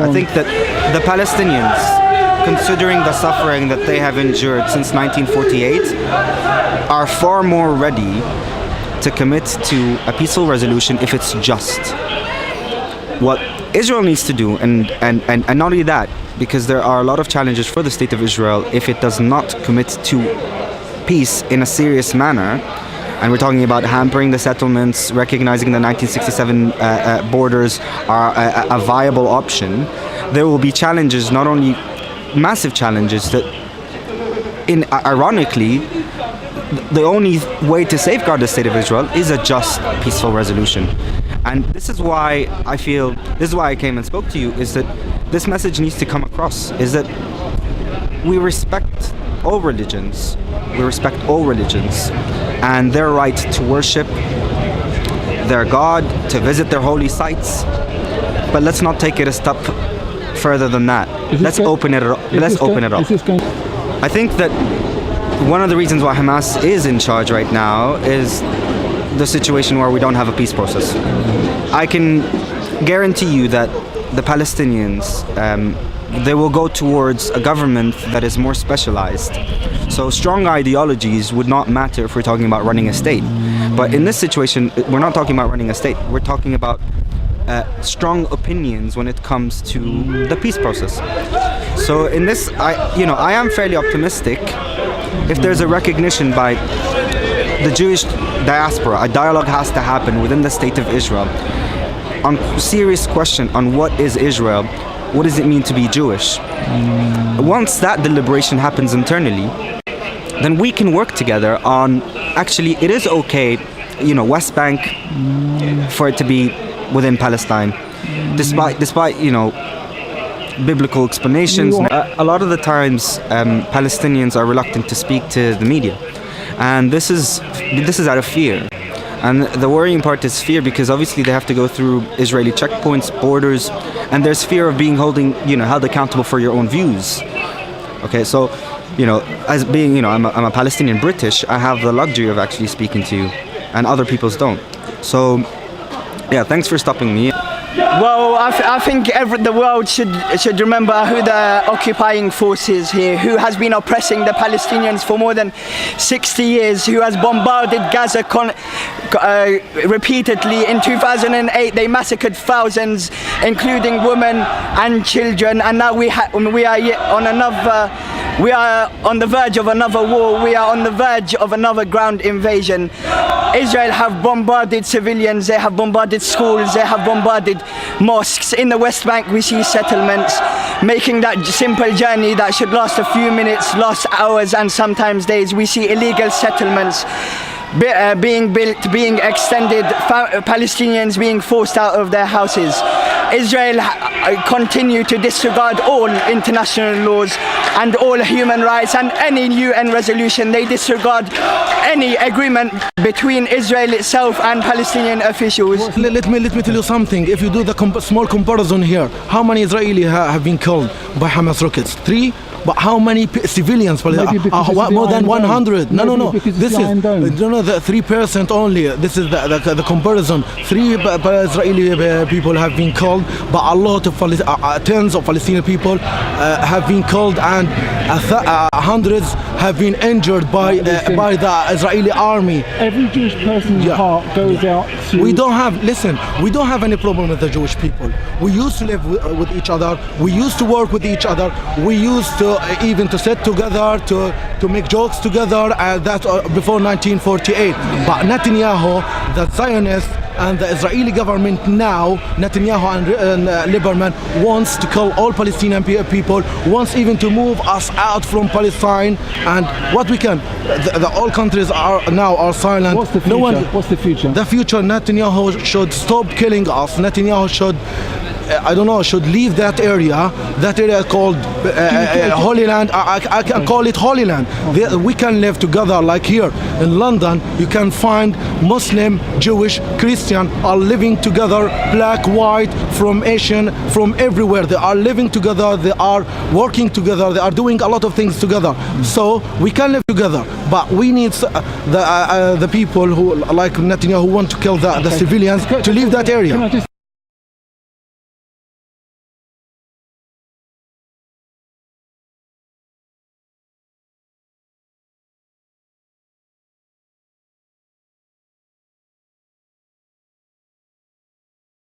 I think that the Palestinians, considering the suffering that they have endured since 1948, are far more ready to commit to a peaceful resolution if it's just. What Israel needs to do, and not only that, because there are a lot of challenges for the state of Israel if it does not commit to peace in a serious manner, and we're talking about hampering the settlements, recognizing the 1967 borders are a viable option. There will be challenges, not only massive challenges, that ironically, the only way to safeguard the state of Israel is a just, peaceful resolution. And this is why I feel, this is why I came and spoke to you, is that this message needs to come across, is that we respect all religions. We respect all religions and their right to worship their God, to visit their holy sites. But let's not take it a step further than that. Let's open it up. I think that one of the reasons why Hamas is in charge right now is the situation where we don't have a peace process. I can guarantee you that the Palestinians, they will go towards a government that is more specialized. So strong ideologies would not matter if we're talking about running a state. But in this situation, we're not talking about running a state. We're talking about strong opinions when it comes to the peace process. So in this, I am fairly optimistic. If there's a recognition by the Jewish diaspora, a dialogue has to happen within the state of Israel on serious question on what is Israel, what does it mean to be Jewish. Once that deliberation happens internally, then we can work together on, actually it is okay, West Bank, for it to be within Palestine, despite biblical explanations. A lot of the times Palestinians are reluctant to speak to the media, and this is out of fear. And the worrying part is fear, because obviously they have to go through Israeli checkpoints, borders, and there's fear of being held accountable for your own views. Okay, so as being I'm a Palestinian British, I have the luxury of actually speaking to you, and other peoples don't. So yeah, thanks for stopping me. Well, I think the world should remember who the occupying force is here, who has been oppressing the Palestinians for more than 60 years, who has bombarded Gaza repeatedly. In 2008, they massacred thousands, including women and children, and now we are on the verge of another war. We are on the verge of another ground invasion. Israel have bombarded civilians, they have bombarded schools, they have bombarded mosques. In the West Bank we see settlements, making that simple journey that should last a few minutes, last hours and sometimes days. We see illegal settlements being built, being extended, Palestinians being forced out of their houses. Israel continue to disregard all international laws and all human rights and any UN resolution. They disregard any agreement between Israel itself and Palestinian officials. Let me tell you something. If you do the small comparison here, how many Israelis have been killed by Hamas rockets? 3. But how many civilians? More than 100. No. This is the 3% only. This is the comparison. 3 Israeli people have been killed, but a lot of tens of Palestinian people have been killed, and hundreds have been injured by the Israeli army. Every Jewish person's heart goes out to... We don't have any problem with the Jewish people. We used to live with each other. We used to work with each other. We used to even to sit together, to make jokes together, that before 1948. But Netanyahu, the Zionist, and the Israeli government now, Netanyahu and Lieberman, wants to kill all Palestinian people, wants even to move us out from Palestine, and what we can. All countries are silent. What's the future? What's the future? The future, Netanyahu should stop killing us. Netanyahu should, should leave that area called Holy Land. I can call it Holy Land. We can live together like here in London. You can find Muslim, Jewish, Christian are living together, black, white, from Asian, from everywhere. They are living together, they are working together, they are doing a lot of things together. So we can live together, but we need the people who, like Netanyahu, who want to kill the civilians to leave that area.